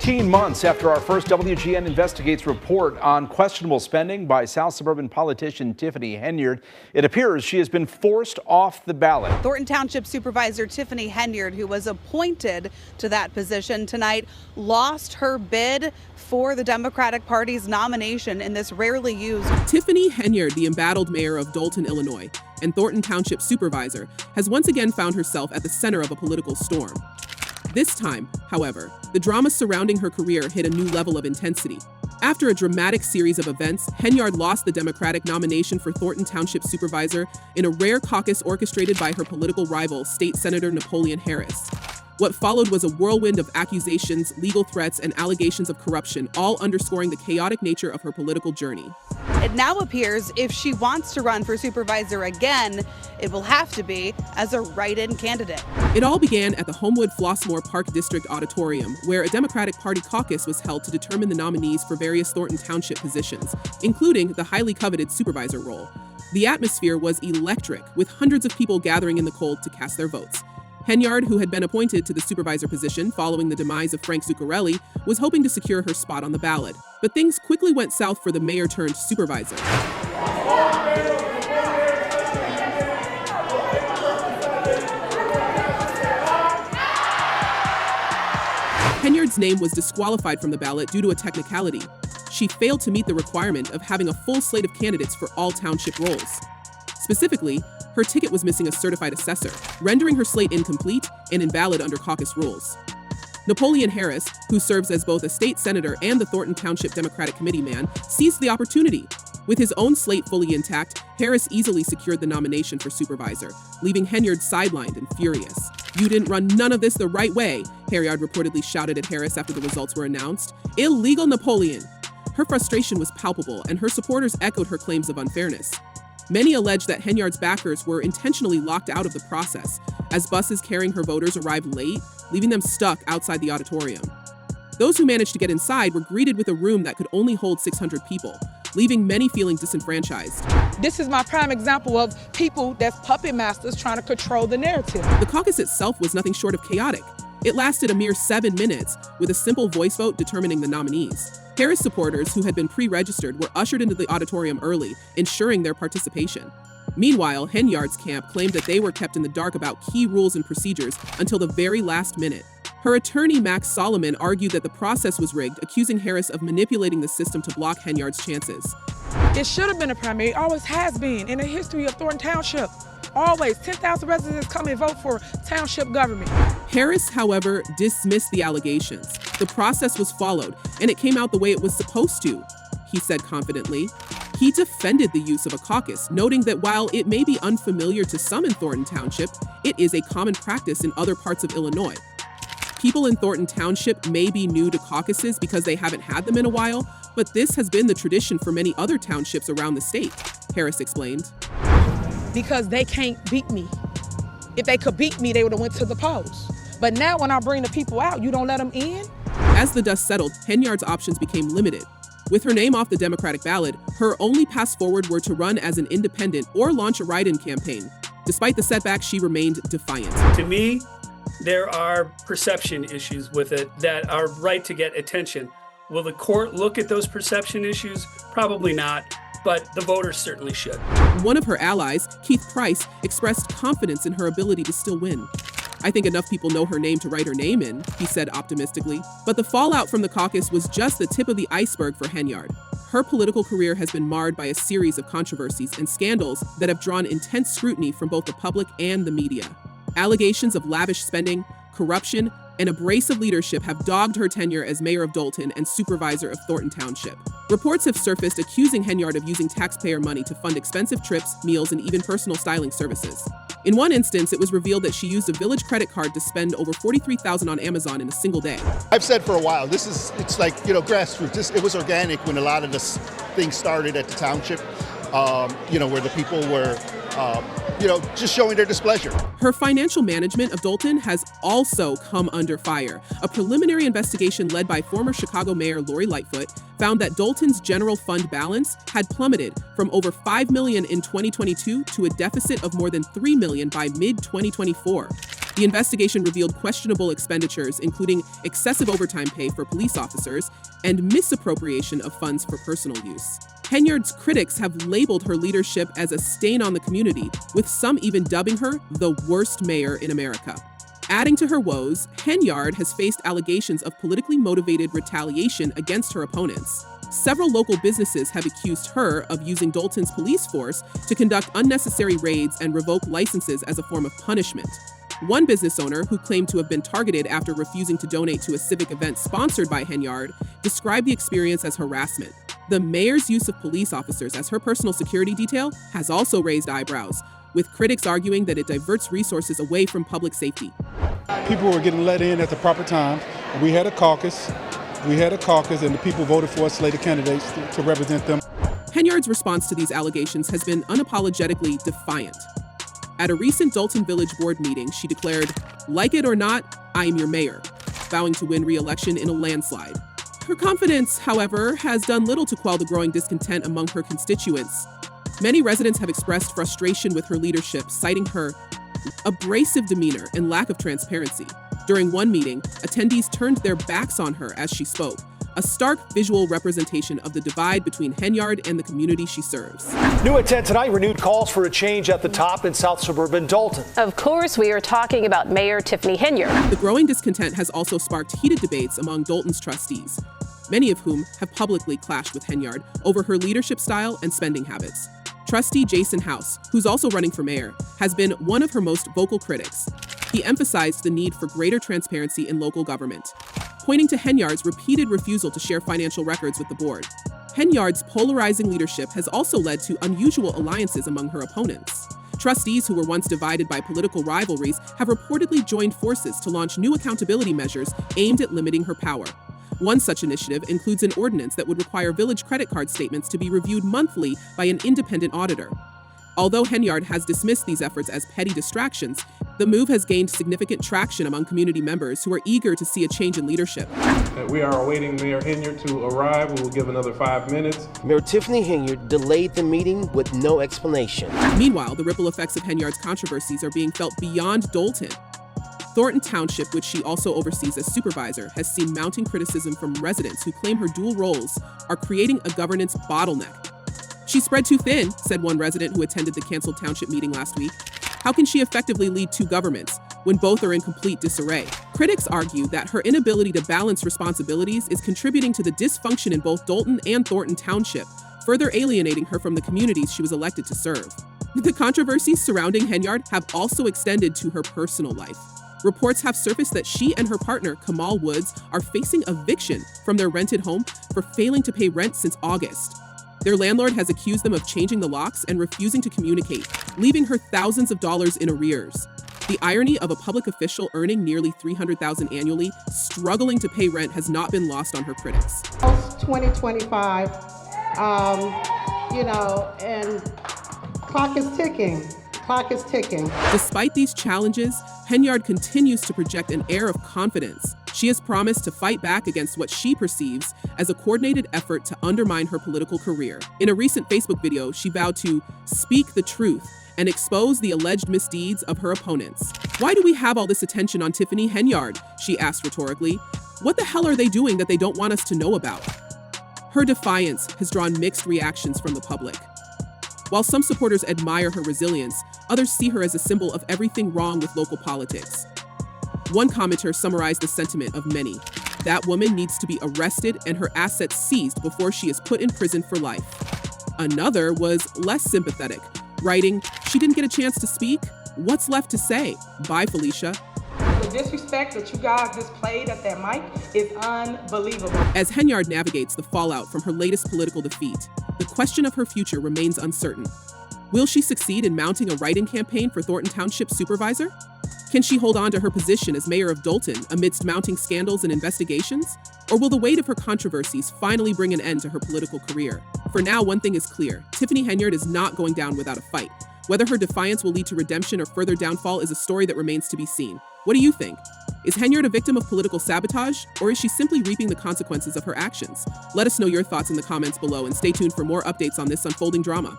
18 months after our first WGN Investigates report on questionable spending by South Suburban politician Tiffany Henyard, it appears she has been forced off the ballot. Thornton Township Supervisor Tiffany Henyard, who was appointed to that position tonight, lost her bid for the Democratic Party's nomination in this rarely used. Tiffany Henyard, the embattled mayor of Dolton, Illinois, and Thornton Township supervisor, has once again found herself at the center of a political storm. This time, however, the drama surrounding her career hit a new level of intensity. After a dramatic series of events, Henyard lost the Democratic nomination for Thornton Township supervisor in a rare caucus orchestrated by her political rival, State Senator Napoleon Harris. What followed was a whirlwind of accusations, legal threats, and allegations of corruption, all underscoring the chaotic nature of her political journey. It now appears if she wants to run for supervisor again, it will have to be as a write-in candidate. It all began at the Homewood Flossmoor Park District Auditorium, where a Democratic Party caucus was held to determine the nominees for various Thornton Township positions, including the highly coveted supervisor role. The atmosphere was electric, with hundreds of people gathering in the cold to cast their votes. Henyard, who had been appointed to the supervisor position following the demise of Frank Zuccarelli, was hoping to secure her spot on the ballot. But things quickly went south for the mayor-turned-supervisor. Henyard's name was disqualified from the ballot due to a technicality. She failed to meet the requirement of having a full slate of candidates for all township roles. Specifically, her ticket was missing a certified assessor, rendering her slate incomplete and invalid under caucus rules. Napoleon Harris, who serves as both a state senator and the Thornton Township Democratic Committee man, seized the opportunity. With his own slate fully intact, Harris easily secured the nomination for supervisor, leaving Henyard sidelined and furious. "You didn't run none of this the right way," Henyard reportedly shouted at Harris after the results were announced. "Illegal, Napoleon!" Her frustration was palpable, and her supporters echoed her claims of unfairness. Many allege that Henyard's backers were intentionally locked out of the process, as buses carrying her voters arrived late, leaving them stuck outside the auditorium. Those who managed to get inside were greeted with a room that could only hold 600 people, leaving many feeling disenfranchised. This is my prime example of people that's puppet masters trying to control the narrative. The caucus itself was nothing short of chaotic. It lasted a mere 7 minutes, with a simple voice vote determining the nominees. Harris supporters, who had been pre-registered, were ushered into the auditorium early, ensuring their participation. Meanwhile, Henyard's camp claimed that they were kept in the dark about key rules and procedures until the very last minute. Her attorney, Max Solomon, argued that the process was rigged, accusing Harris of manipulating the system to block Henyard's chances. It should have been a primary, it always has been in the history of Thornton Township. Always, 10,000 residents come and vote for township government. Harris, however, dismissed the allegations. The process was followed, and it came out the way it was supposed to, he said confidently. He defended the use of a caucus, noting that while it may be unfamiliar to some in Thornton Township, it is a common practice in other parts of Illinois. People in Thornton Township may be new to caucuses because they haven't had them in a while, but this has been the tradition for many other townships around the state, Harris explained. Because they can't beat me. If they could beat me, they would have went to the polls. But now when I bring the people out, you don't let them in? As the dust settled, Henyard's options became limited. With her name off the Democratic ballot, her only paths forward were to run as an independent or launch a write-in campaign. Despite the setbacks, she remained defiant. To me, there are perception issues with it that are right to get attention. Will the court look at those perception issues? Probably not, but the voters certainly should. One of her allies, Keith Price, expressed confidence in her ability to still win. "I think enough people know her name to write her name in," he said optimistically. But the fallout from the caucus was just the tip of the iceberg for Henyard. Her political career has been marred by a series of controversies and scandals that have drawn intense scrutiny from both the public and the media. Allegations of lavish spending, corruption, and abrasive leadership have dogged her tenure as mayor of Dolton and supervisor of Thornton Township. Reports have surfaced accusing Henyard of using taxpayer money to fund expensive trips, meals, and even personal styling services. In one instance, it was revealed that she used a village credit card to spend over $43,000 on Amazon in a single day. I've said for a while, it's like, grassroots. It was organic when a lot of this things started at the township, where the people were, just showing their displeasure. Her financial management of Dolton has also come under fire. A preliminary investigation led by former Chicago Mayor Lori Lightfoot found that Dolton's general fund balance had plummeted from over $5 million in 2022 to a deficit of more than $3 million by mid-2024. The investigation revealed questionable expenditures, including excessive overtime pay for police officers and misappropriation of funds for personal use. Henyard's critics have labeled her leadership as a stain on the community, with some even dubbing her the worst mayor in America. Adding to her woes, Henyard has faced allegations of politically motivated retaliation against her opponents. Several local businesses have accused her of using Dolton's police force to conduct unnecessary raids and revoke licenses as a form of punishment. One business owner, who claimed to have been targeted after refusing to donate to a civic event sponsored by Henyard, described the experience as harassment. The mayor's use of police officers as her personal security detail has also raised eyebrows, with critics arguing that it diverts resources away from public safety. People were getting let in at the proper time. We had a caucus, and the people voted for slated candidates to represent them. Henyard's response to these allegations has been unapologetically defiant. At a recent Dolton Village Board meeting, she declared, "Like it or not, I am your mayor," vowing to win re-election in a landslide. Her confidence, however, has done little to quell the growing discontent among her constituents. Many residents have expressed frustration with her leadership, citing her abrasive demeanor and lack of transparency. During one meeting, attendees turned their backs on her as she spoke, a stark visual representation of the divide between Henyard and the community she serves. New at 10 tonight, renewed calls for a change at the top in South Suburban Dolton. Of course, we are talking about Mayor Tiffany Henyard. The growing discontent has also sparked heated debates among Dolton's trustees, many of whom have publicly clashed with Henyard over her leadership style and spending habits. Trustee Jason House, who's also running for mayor, has been one of her most vocal critics. He emphasized the need for greater transparency in local government, pointing to Henyard's repeated refusal to share financial records with the board. Henyard's polarizing leadership has also led to unusual alliances among her opponents. Trustees who were once divided by political rivalries have reportedly joined forces to launch new accountability measures aimed at limiting her power. One such initiative includes an ordinance that would require village credit card statements to be reviewed monthly by an independent auditor. Although Henyard has dismissed these efforts as petty distractions, the move has gained significant traction among community members who are eager to see a change in leadership. We are awaiting Mayor Henyard to arrive. We will give another 5 minutes. Mayor Tiffany Henyard delayed the meeting with no explanation. Meanwhile, the ripple effects of Henyard's controversies are being felt beyond Dolton. Thornton Township, which she also oversees as supervisor, has seen mounting criticism from residents who claim her dual roles are creating a governance bottleneck. "She's spread too thin," said one resident who attended the canceled township meeting last week. "How can she effectively lead two governments when both are in complete disarray?" Critics argue that her inability to balance responsibilities is contributing to the dysfunction in both Dolton and Thornton Township, further alienating her from the communities she was elected to serve. The controversies surrounding Henyard have also extended to her personal life. Reports have surfaced that she and her partner, Kamal Woods, are facing eviction from their rented home for failing to pay rent since August. Their landlord has accused them of changing the locks and refusing to communicate, leaving her thousands of dollars in arrears. The irony of a public official earning nearly $300,000 annually, struggling to pay rent, has not been lost on her critics. 2025, and clock is ticking. Clock is ticking. Despite these challenges, Henyard continues to project an air of confidence. She has promised to fight back against what she perceives as a coordinated effort to undermine her political career. In a recent Facebook video, she vowed to speak the truth and expose the alleged misdeeds of her opponents. "Why do we have all this attention on Tiffany Henyard?" she asked rhetorically. "What the hell are they doing that they don't want us to know about?" Her defiance has drawn mixed reactions from the public. While some supporters admire her resilience, others see her as a symbol of everything wrong with local politics. One commenter summarized the sentiment of many: "That woman needs to be arrested and her assets seized before she is put in prison for life." Another was less sympathetic, writing, "She didn't get a chance to speak? What's left to say? Bye, Felicia." The disrespect that you guys displayed at that mic is unbelievable. As Henyard navigates the fallout from her latest political defeat, the question of her future remains uncertain. Will she succeed in mounting a write-in campaign for Thornton Township supervisor? Can she hold on to her position as mayor of Dolton amidst mounting scandals and investigations? Or will the weight of her controversies finally bring an end to her political career? For now, one thing is clear: Tiffany Henyard is not going down without a fight. Whether her defiance will lead to redemption or further downfall is a story that remains to be seen. What do you think? Is Henyard a victim of political sabotage, or is she simply reaping the consequences of her actions? Let us know your thoughts in the comments below, and stay tuned for more updates on this unfolding drama.